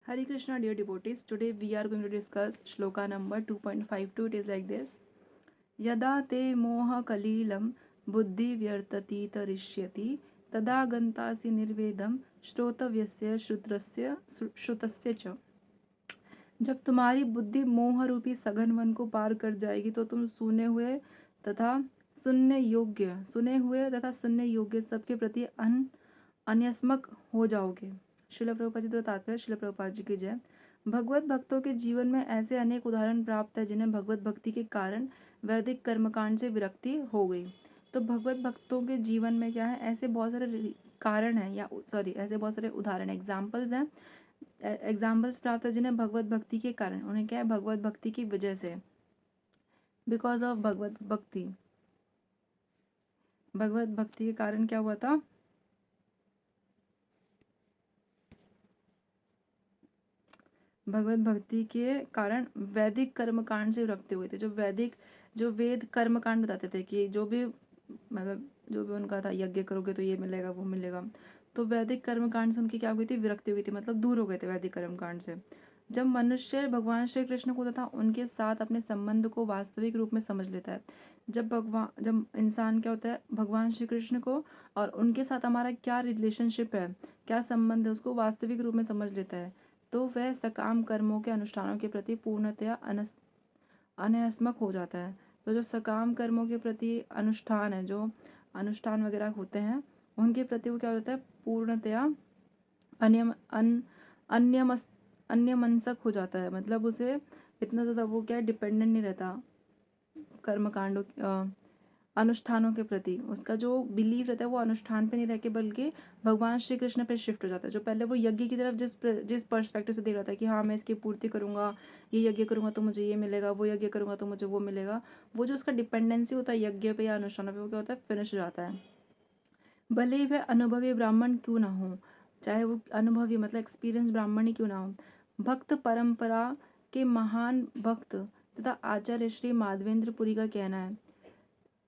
Hare Krishna, dear devotees. Today we are going to discuss shloka number 2.52. It is like this: Yada te moha kalilam buddhi vyartati tarishyati tada gantasi nirvedam श्रोतव्यस्य श्रुत्रस्य श्रुतस्य च। जब तुम्हारी बुद्धि मोह रूपी सघन one को पार कर जाएगी तो तुम तथा सुनने हुए तथा सुनने योग्य सबके प्रति अन्यस्मक हो जाओगे। शिल प्रभुपाद जी द्वारा तात्पर्य। शिल प्रभुपाद जी की जय। भगवत भक्तों के जीवन में ऐसे अनेक उदाहरण प्राप्त है जिन्हें भगवत भक्ति के कारण वैदिक कर्मकांड से विरक्ति हो गई। तो भगवत भक्तों के जीवन में क्या है, ऐसे बहुत सारे कारण हैं या ऐसे बहुत सारे उदाहरण एग्जाम्पल्स हैं, एग्जाम्पल्स प्राप्त है जिन्हें भगवत भक्ति के कारण, उन्हें क्या है, भगवत भक्ति की वजह से, बिकॉज ऑफ भगवत भक्ति, भगवत भक्ति के कारण क्या हुआ था, भगवत भक्ति के कारण वैदिक कर्मकांड से विरक्ति हुए थे। जो वेद कर्मकांड बताते थे कि जो भी उनका था, यज्ञ करोगे तो ये मिलेगा वो मिलेगा, तो वैदिक कर्मकांड से उनकी क्या हुई थी, विरक्ति हुई थी, मतलब दूर हो गए थे वैदिक कर्मकांड से। जब मनुष्य भगवान श्री कृष्ण को तथा उनके साथ अपने संबंध को वास्तविक रूप में समझ लेता है, जब इंसान क्या होता है, भगवान श्री कृष्ण को और उनके साथ हमारा क्या रिलेशनशिप है, क्या संबंध है, उसको वास्तविक रूप में समझ लेता है, तो वह सकाम कर्मों के अनुष्ठानों के प्रति पूर्णतया अनयास्मक हो जाता है। तो जो सकाम कर्मों के प्रति अनुष्ठान है, जो अनुष्ठान वगैरह होते हैं, उनके प्रति वो क्या हो जाता है, पूर्णतया अन्यमनस्क हो जाता है। मतलब उसे इतना ज़्यादा वो क्या है, डिपेंडेंट नहीं रहता कर्मकांडों अनुष्ठानों के प्रति। उसका जो बिलीव रहता है वो अनुष्ठान पे नहीं रह के बल्कि भगवान श्री कृष्ण पे शिफ्ट हो जाता है। जो पहले वो यज्ञ की तरफ जिस पर्सपेक्टिव से देख रहा था कि हाँ मैं इसकी पूर्ति करूँगा, ये यज्ञ करूँगा तो मुझे ये मिलेगा, वो यज्ञ करूँगा तो मुझे वो मिलेगा, वो जो उसका डिपेंडेंसी होता है यज्ञ पे या अनुष्ठानों पे, वो क्या होता है, फिनिश हो जाता है। भले ही वह अनुभवी ब्राह्मण क्यों ना हो, चाहे वो अनुभवी मतलब एक्सपीरियंस ब्राह्मण ही क्यों ना हो। भक्त परंपरा के महान भक्त तथा आचार्य श्री माधवेंद्र पुरी का कहना है,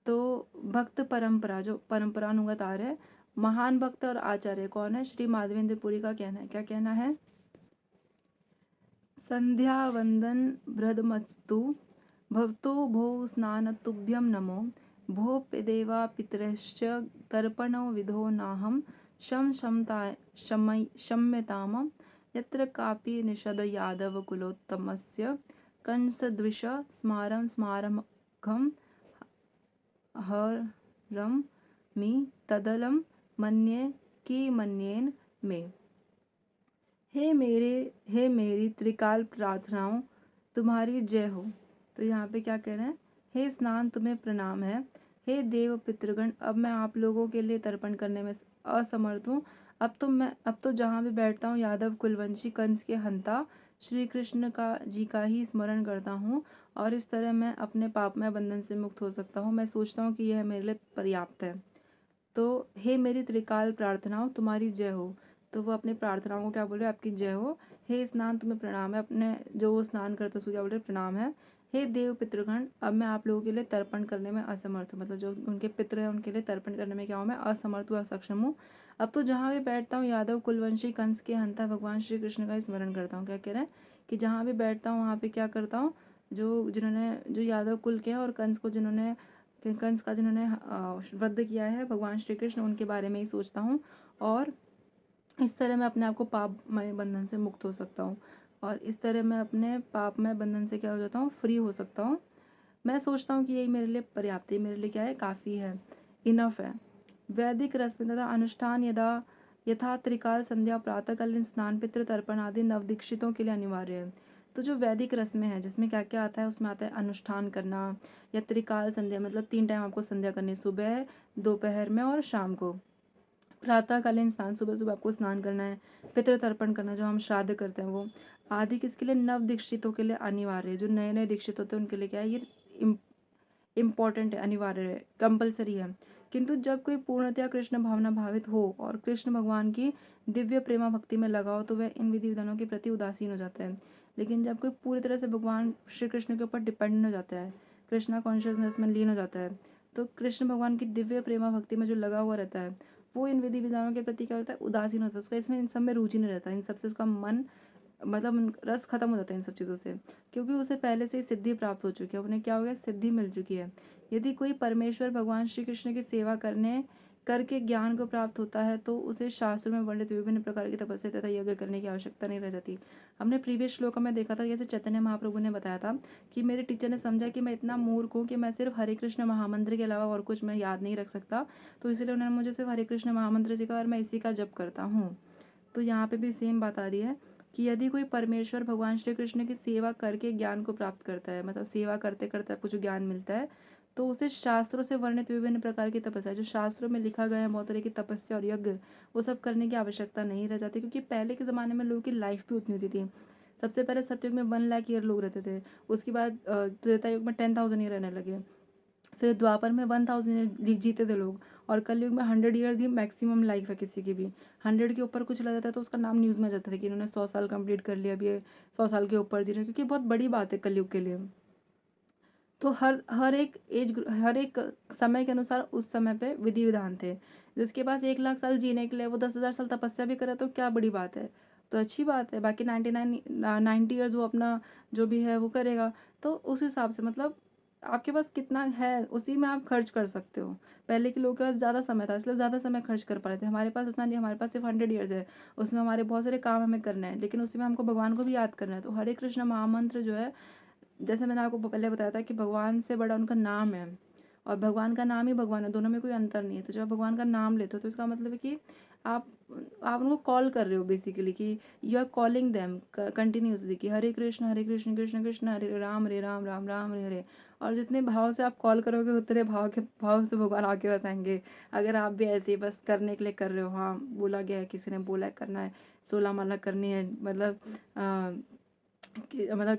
तो भक्त परंपरा जो परंपरानुगत आ रहे हैं, महान भक्त और आचार्य कौन है, श्री माधवेंद्र पुरी का कहना है, क्या कहना है, संध्या वंदन बृहदमस्तु भवतो भो स्नान तुभ्यम नमो भो देवा पितरश्च तर्पणो विधो नाहम शम्यताम यत्र कापि निषद यादव कुलोत्तमस्य कंसद्विष स्मारं स्मारमघं हरम मी तदलम मन्ये कि मन्येन में। हे मेरी त्रिकाल प्रार्थनाओं तुम्हारी जय हो। तो यहाँ पे क्या कह रहे हैं, हे स्नान तुम्हें प्रणाम है, हे देव पितृगण अब मैं आप लोगों के लिए तर्पण करने में असमर्थ हूँ। अब तो जहाँ भी बैठता हूँ यादव कुलवंशी कंस के हंता श्री कृष्ण का जी का ही स्मरण करता हूँ और इस तरह मैं अपने पापमय बंधन से मुक्त हो सकता हूँ। मैं सोचता हूँ कि यह मेरे लिए पर्याप्त है। तो हे मेरी त्रिकाल प्रार्थनाओं तुम्हारी जय हो। तो वो अपनी प्रार्थनाओं को क्या बोल रहे हैं, आपकी जय हो। हे स्नान तुम्हें प्रणाम है, अपने जो वो स्नान करते उसको क्या बोल रहे हैं, प्रणाम है। हे देव पितृगण अब मैं आप लोगों के लिए तर्पण करने में असमर्थ हूँ, मतलब जो उनके पितृ हैं उनके लिए तर्पण करने में क्या हूँ, मैं असमर्थ हूँ, असक्षम हूँ। अब तो जहाँ भी बैठता हूँ यादव कुलवंशी कंस के हंता भगवान श्री कृष्ण का स्मरण करता हूँ। क्या कह रहे हैं कि जहाँ भी बैठता हूँ वहाँ पे क्या करता हूँ, जो यादव कुल के हैं और कंस का जिन्होंने वध किया है भगवान श्री कृष्ण, उनके बारे में ही सोचता हूँ और इस तरह मैं अपने आप को पापमय बंधन से मुक्त हो सकता हूँ और इस तरह मैं अपने पापमय बंधन से क्या हो जाता हूँ, फ्री हो सकता हूँ। मैं सोचता हूँ कि यही मेरे लिए पर्याप्त है, मेरे लिए क्या है, काफ़ी है, इनफ है। वैदिक रस्म तथा अनुष्ठान यथा त्रिकाल संध्या प्रातःकालीन स्नान पितृ तर्पण आदि नवदीक्षितों के लिए अनिवार्य है। तो जो वैदिक रस्में हैं जिसमें क्या क्या आता है, उसमें आता है अनुष्ठान करना या त्रिकाल संध्या, मतलब 3 टाइम आपको संध्या करनी, सुबह दोपहर में और शाम को। प्रातःकालीन स्नान, सुबह सुबह आपको स्नान करना है। पितृ तर्पण करना, जो हम श्राद्ध करते हैं वो आदि किसके लिए, नव दीक्षितों के लिए अनिवार्य है। जो नए नए दीक्षित होते हैं उनके लिए क्या है, ये इम्पॉर्टेंट है, अनिवार्य है, कंपलसरी है। किंतु जब कोई पूर्णतया कृष्ण भावना भावित हो और कृष्ण भगवान की दिव्य प्रेमा भक्ति में लगा हो तो वह इन विधि विधानों के प्रति उदासीन हो जाता है। लेकिन जब कोई पूरी तरह से भगवान श्री कृष्ण के ऊपर डिपेंडेंट हो जाता है, कृष्णा कॉन्शियसनेस में लीन हो जाता है, तो कृष्ण भगवान की दिव्य प्रेमा भक्ति में जो लगा हुआ रहता है वो इन विधि विधानों के प्रति क्या होता है, उदासीन होता है। उसका इसमें इन सब में रुचि नहीं रहता, इन सबसे उसका मन मतलब रस खत्म हो जाता है इन सब चीज़ों से, क्योंकि उसे पहले से ही सिद्धि प्राप्त हो चुकी है, उन्हें क्या हो गया, सिद्धि मिल चुकी है। यदि कोई परमेश्वर भगवान श्री कृष्ण की सेवा करके ज्ञान को प्राप्त होता है तो उसे शास्त्रों में वर्णित विभिन्न प्रकार की तपस्या तथा यज्ञ करने की आवश्यकता नहीं रह जाती। हमने प्रीवियस श्लोक में देखा था, जैसे चैतन्य महाप्रभु ने बताया था कि मेरे टीचर ने समझा कि मैं इतना मूर्ख हूँ कि मैं सिर्फ हरे कृष्ण महामंत्र के अलावा और कुछ मैं याद नहीं रख सकता, तो इसलिए उन्होंने मुझे सिर्फ हरे कृष्ण महामंत्र सिखाया और मैं इसी का जप करता हूँ। तो यहाँ पे भी सेम बात आ रही है कि यदि कोई परमेश्वर भगवान श्री कृष्ण की सेवा करके ज्ञान को प्राप्त करता है, मतलब सेवा करते करते आपको जो ज्ञान मिलता है, तो उसे शास्त्रों से वर्णित विभिन्न प्रकार की तपस्या, जो शास्त्रों में लिखा गया है बहुत तरह की तपस्या और यज्ञ, वो सब करने की आवश्यकता नहीं रह जाती, क्योंकि पहले के ज़माने में लोगों की लाइफ भी उतनी होती थी। सबसे पहले सतयुग में 1 लाख ईयर लोग रहते थे, उसके बाद त्रेता युग में 10,000 ईयर रहने लगे, फिर द्वापर में 1,000 जीते थे लोग, और कलयुग में 100 ईयर्स ही मैक्सिमम लाइफ है किसी की भी। 100 के ऊपर कुछ लग जाता है तो उसका नाम न्यूज़ में आ जाता था कि इन्होंने 100 साल कंप्लीट कर लिया, अभी ये 100 साल के ऊपर जी रहे, क्योंकि बहुत बड़ी बात है कलयुग के लिए। तो हर एक समय के अनुसार उस समय पे विधि विधान थे। जिसके पास 1 लाख साल जीने के लिए वो 10,000 साल तपस्या भी करे तो क्या बड़ी बात है, तो अच्छी बात है। बाकी 90 ईयर्स वो अपना जो भी है वो करेगा। तो उस हिसाब से मतलब आपके पास कितना है उसी में आप खर्च कर सकते हो। पहले के लोगों के पास ज़्यादा समय था इसलिए ज़्यादा समय खर्च कर पा रहे थे, हमारे पास उतना नहीं, हमारे पास सिर्फ 100 ईयर्स है, उसमें हमारे बहुत सारे काम हमें करना है, लेकिन उसमें हमको भगवान को भी याद करना है। तो हरे कृष्ण महामंत्र जो है, जैसे मैंने आपको पहले बताया था कि भगवान से बड़ा उनका नाम है, और भगवान का नाम ही भगवान है, दोनों में कोई अंतर नहीं है। तो जब आप भगवान का नाम लेते हो तो इसका मतलब है कि आप आप उनको कॉल कर रहे हो बेसिकली, कि you are calling them continuously, कि हरे कृष्ण कृष्ण कृष्ण हरे राम राम राम हरे हरे। और जितने भाव से आप कॉल करोगे उतने भाव से भगवान आके बसाएंगे। अगर आप भी ऐसे ही बस करने के लिए कर रहे हो, हाँ बोला गया है, किसी ने बोला है करना है, 16 माला करनी है, मतलब मतलब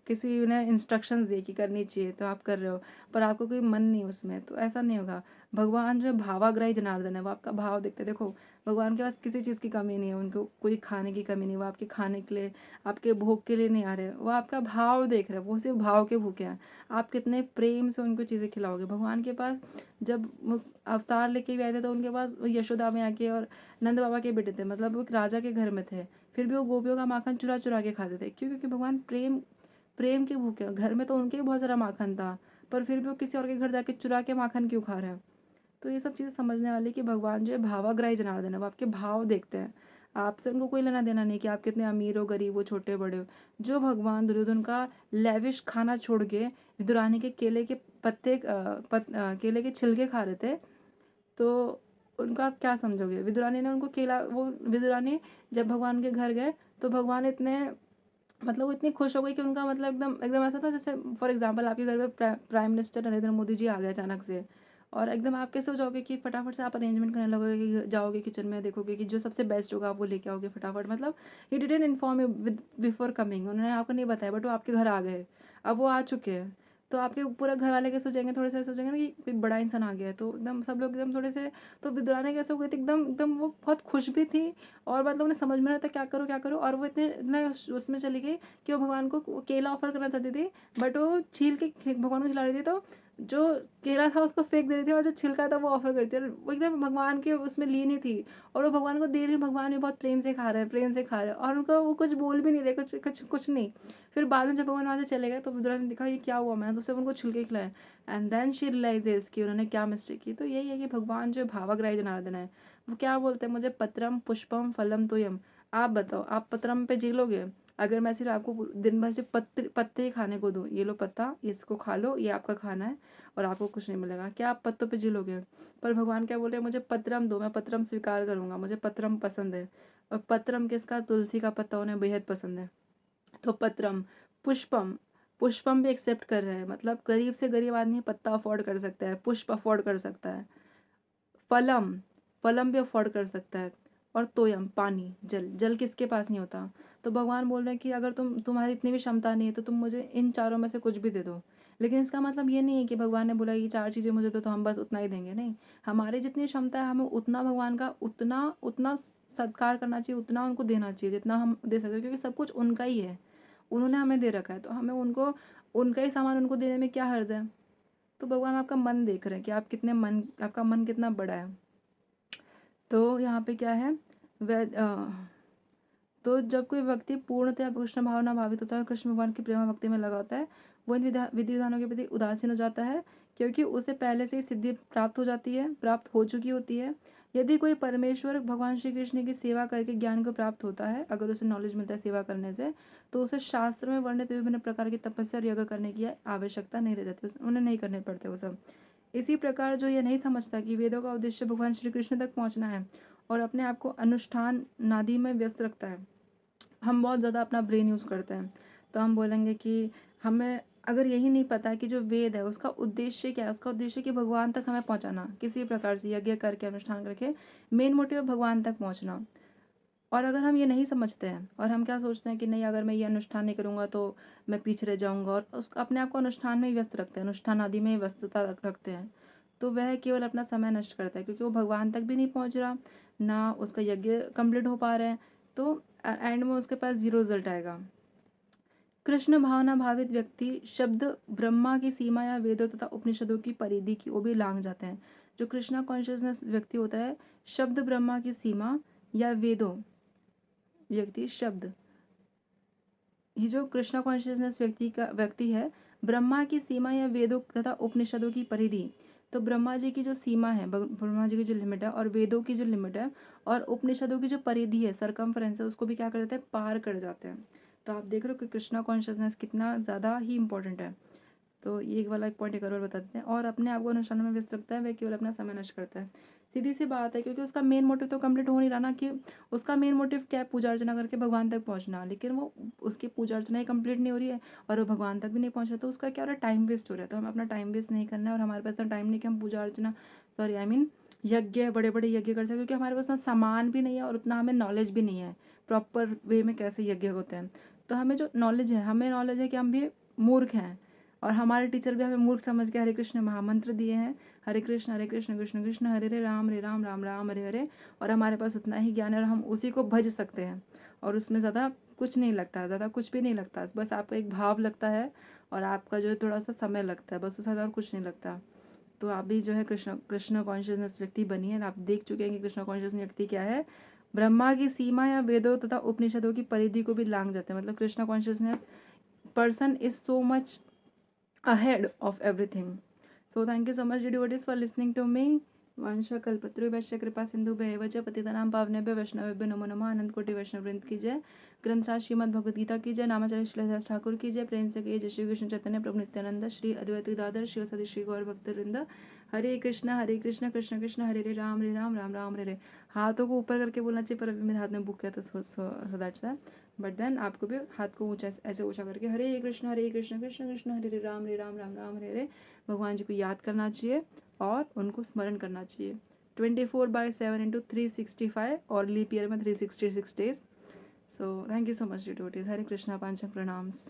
किसी ने इंस्ट्रक्शंस दिए कि करनी चाहिए तो आप कर रहे हो, पर आपको कोई मन नहीं उसमें, तो ऐसा नहीं होगा। भगवान जो भावाग्राही जनार्दन है, वो आपका भाव देखते हैं। देखो भगवान के पास किसी चीज़ की कमी नहीं है, उनको कोई खाने की कमी नहीं, वो आपके खाने के लिए, आपके भोग के लिए नहीं आ रहे, वो आपका भाव देख रहे हैं, वो सिर्फ भाव के भूखे हैं। आप कितने प्रेम से उनको चीज़ें खिलाओगे। भगवान के पास जब वो अवतार लेके भी आए थे तो उनके पास यशोदा मैया के और नंद बाबा के बेटे थे, मतलब वो एक राजा के घर में थे, फिर भी वो गोपियों का माखन चुरा चुरा के खाते थे। क्यों? क्योंकि भगवान प्रेम के भूखे हैं। घर में तो उनके भी बहुत सारा माखन था, पर फिर भी वो किसी और के घर जाके चुरा के माखन क्यों खा रहे हैं। तो ये सब चीज़ें समझने वाली कि भगवान जो है भावाग्राही जनार्दन है, वो आपके भाव देखते हैं। आपसे उनको कोई लेना देना नहीं कि आप कितने अमीर हो, गरीब हो, छोटे बड़े हो। जो भगवान दुर्योधन का लेविश खाना छोड़ के विदुरानी के केले के केले के छिलके खा रहे थे, तो उनका आप क्या समझोगे। विदुरानी ने उनको केला, वो विदुरानी जब भगवान के घर गए तो भगवान इतने, मतलब वो इतनी खुश हो गई कि उनका मतलब एकदम एकदम ऐसा था जैसे फॉर एग्जांपल आपके घर पे प्राइम मिनिस्टर नरेंद्र मोदी जी आ गए अचानक से, और एकदम आप कैसे हो जाओगे कि फटाफट से आप अरेंजमेंट करने लगोगे, कि जाओगे किचन में, देखोगे कि जो सबसे बेस्ट होगा आप वो लेके आओगे फटाफट। मतलब he didn't inform you with before coming, उन्होंने आपको नहीं बताया बट वो आपके घर आ गए, अब वो आ चुके हैं। तो आपके पूरा घर वाले कैसे सोचेंगे, थोड़े से सोचेंगे ना कि कोई बड़ा इंसान आ गया है, तो एकदम सब लोग एकदम थोड़े से, तो विद्वान कैसे हो गई थी, एकदम एकदम वो बहुत खुश भी थी, और मतलब उन्हें समझ में नहीं आता क्या करो, और वो इतने इतने उसमें चली गई कि वो भगवान को केला ऑफर करना चाहती थी, बट वो छील के भगवान को खिला रही थी, तो जो केला था उसको फेंक दे रही थी, और जो छिलका था वो ऑफर करती थी, और वो एकदम भगवान के उसमें ली नहीं थी, और वो भगवान को दे रही, भगवान भी बहुत प्रेम से खा रहे हैं, प्रेम से खा रहे हैं, और उनको वो कुछ बोल भी नहीं रहे, कुछ कुछ कुछ नहीं। फिर बाद में जब भगवान वहाँ से चले गए तो विदुरा ने देखा ये क्या हुआ, मैंने तो सिर्फ उनको छिलके खिलाए, एंड देन शी रियलाइजेस कि उन्होंने क्या मिस्टेक की। तो यही है कि भगवान जो भावग्राही जनार्दन है, वो क्या बोलते हैं, मुझे पत्रम पुष्पम फलम तोयम। आप बताओ, आप पत्रम पे जी लोगे? अगर मैं सिर्फ आपको दिन भर से पत्ते ही खाने को दूँ, ये लो पत्ता, इसको खा लो, ये आपका खाना है, और आपको कुछ नहीं मिलेगा, क्या आप पत्तों पे जी लोगे? पर भगवान क्या बोल रहे हैं, मुझे पत्रम दो, मैं पत्रम स्वीकार करूंगा, मुझे पत्रम पसंद है। और पत्रम किसका? तुलसी का पत्ता उन्हें बेहद पसंद है। तो पत्रम, पुष्पम, पुष्पम भी एक्सेप्ट कर रहे हैं, मतलब गरीब से गरीब आदमी पत्ता अफोर्ड कर सकता है, पुष्प अफोर्ड कर सकता है, फलम, फलम भी अफोर्ड कर सकता है, और तोयम, पानी, जल, जल किसके पास नहीं होता। तो भगवान बोल रहे हैं कि अगर तुम्हारी इतनी भी क्षमता नहीं है तो तुम मुझे इन चारों में से कुछ भी दे दो। लेकिन इसका मतलब ये नहीं है कि भगवान ने बोला ये 4 चीज़ें मुझे दो तो हम बस उतना ही देंगे, नहीं। हमारी जितनी क्षमता है हमें उतना भगवान का उतना उतना सत्कार करना चाहिए, उतना उनको देना चाहिए जितना हम दे सकते हैं, क्योंकि सब कुछ उनका ही है, उन्होंने हमें दे रखा है, तो हमें उनको उनका ही सामान उनको देने में क्या हर्ज है। तो भगवान आपका मन देख रहे हैं कि आप कितने मन, आपका मन कितना बड़ा है। तो यहाँ पे क्या है, वैद तो जब कोई व्यक्ति पूर्णतया कृष्ण भावना भावित होता है और कृष्ण भगवान की प्रेमा भक्ति में लगा होता है, वो इन विधि विधानों के प्रति उदासीन हो जाता है, क्योंकि उसे पहले से ही सिद्धि प्राप्त हो जाती है, प्राप्त हो चुकी होती है। यदि कोई परमेश्वर भगवान श्री कृष्ण की सेवा करके ज्ञान को प्राप्त होता है, अगर उसे नॉलेज मिलता है सेवा करने से, तो उसे शास्त्र में वर्णित विभिन्न प्रकार की तपस्या और यज्ञ करने की आवश्यकता नहीं रह जाती, उन्हें नहीं करने पड़ते वो सब। इसी प्रकार जो यह नहीं समझता कि वेदों का उद्देश्य भगवान श्री कृष्ण तक पहुंचना है और अपने आप को अनुष्ठान नादि में व्यस्त रखता है, हम बहुत ज़्यादा अपना ब्रेन यूज़ करते हैं। तो हम बोलेंगे कि हमें अगर यही नहीं पता कि जो वेद है उसका उद्देश्य क्या है, उसका उद्देश्य कि भगवान तक हमें पहुंचाना, किसी प्रकार से यज्ञ करके अनुष्ठान करके मेन मोटिव है भगवान तक पहुंचना। और अगर हम ये नहीं समझते हैं और हम क्या सोचते हैं कि नहीं अगर मैं ये अनुष्ठान नहीं करूँगा तो मैं पीछे रह जाऊँगा, और उस अपने आप को अनुष्ठान में ही व्यस्त रखते हैं, अनुष्ठान आदि में ही व्यस्तता रखते हैं, तो वह केवल अपना समय नष्ट करता है, क्योंकि वो भगवान तक भी नहीं पहुँच रहा, ना उसका यज्ञ कंप्लीट हो पा रहे हैं, तो एंड में उसके पास जीरो रिजल्ट आएगा। कृष्ण भावना भावित व्यक्ति शब्द ब्रह्मा की सीमा या वेदों तथा उपनिषदों की परिधि की ओर भी लांग जाते हैं। जो कृष्णा कॉन्शियसनेस व्यक्ति होता है, शब्द ब्रह्मा की सीमा या वेदों व्यक्ति शब्द, ये जो कृष्णा कॉन्शियसनेस व्यक्ति है, ब्रह्मा की सीमा या वेदों तथा उपनिषदों की परिधि, तो ब्रह्मा जी की जो सीमा है, ब्रह्मा जी की जो लिमिट है, और वेदों की जो लिमिट है, और उपनिषदों की जो परिधि है, सरकमफ्रेंस है, उसको भी क्या कर देते हैं, पार कर जाते हैं। तो आप देख रहे हो कि कृष्णा कॉन्शियसनेस कितना ज़्यादा ही इंपॉर्टेंट है। तो ये एक वाला एक पॉइंट एक और बता देते हैं। और अपने आप को अनुष्ठानों में व्यस्त रखता है, वह केवल अपना समय नष्ट करता है। सीधी सी बात है, क्योंकि उसका मेन मोटिव तो कंप्लीट हो नहीं रहा ना, कि उसका मेन मोटिव क्या है, पूजा अर्चना करके भगवान तक पहुंचना, लेकिन वो उसकी पूजा अर्चना ही कंप्लीट नहीं हो रही है और वो भगवान तक भी नहीं पहुंच रहा, तो उसका क्या हो रहा है, टाइम वेस्ट हो रहा है। तो हमें अपना टाइम वेस्ट नहीं करना है, और हमारे पास इतना टाइम नहीं कि हम पूजा अर्चना, सॉरी आई मीन यज्ञ, बड़े बड़े यज्ञ कर सकें, क्योंकि हमारे पास उतना सामान भी नहीं है और उतना हमें नॉलेज भी नहीं है प्रॉपर वे में कैसे यज्ञ होते हैं। तो हमें जो नॉलेज है, हमें नॉलेज है कि हम भी मूर्ख हैं, और हमारे टीचर भी हमें मूर्ख समझ के हरे कृष्ण महामंत्र दिए हैं, हरे कृष्ण कृष्ण कृष्ण हरे हरे राम राम राम हरे हरे, और हमारे पास उतना ही ज्ञान है और हम उसी को भज सकते हैं, और उसमें ज़्यादा कुछ नहीं लगता, ज़्यादा कुछ भी नहीं लगता, बस आपका एक भाव लगता है और आपका जो है थोड़ा सा समय लगता है, बस उससे ज़्यादा और कुछ नहीं लगता। तो आप भी जो है कृष्ण कॉन्शियसनेस व्यक्ति बनिए। आप देख चुके हैं कि कृष्ण कॉन्शियस व्यक्ति क्या है, ब्रह्मा की सीमा या वेदों तथा उपनिषदों की परिधि को भी लांग जाते हैं। मतलब Krishna consciousness person is so much ahead of everything. So thank you so much devotees for listening to me. वंश कल्पतरुभ्यश्च कृपा सिंधुभ्यैव च पतितानां पावनेभ्यो वैष्णवेभ्यो नमो नमः। अनंत कोटि वैष्णव वृंद की जय। ग्रंथराज श्रीमद् भगवद गीता की जय। नामाचार्य श्रीदास ठाकुर की जय। प्रेम से कहिए जय श्री कृष्ण चैतन्य प्रभु नित्यानंद श्री अद्वैत गदाधर शिव सदि श्री गौर भक्त वृंद। हरे कृष्ण कृष्ण कृष्ण हरे राम राम राम हरे। हाथों को ऊपर करके बोलना चाहिए, पर अभी मेरे हाथ में बुक है तो सो दैट्स है। बट देन आपको भी हाथ को ऊंचा ऐसे ऊंचा करके हरे कृष्ण कृष्ण कृष्ण हरे राम राम हरे हरे भगवान जी को याद करना चाहिए और उनको स्मरण करना चाहिए। 24/7 इंटू 365 और लीप ईयर में 366 days. So thank you so much devotees. Hare Krishna पांचन प्रणाम्स।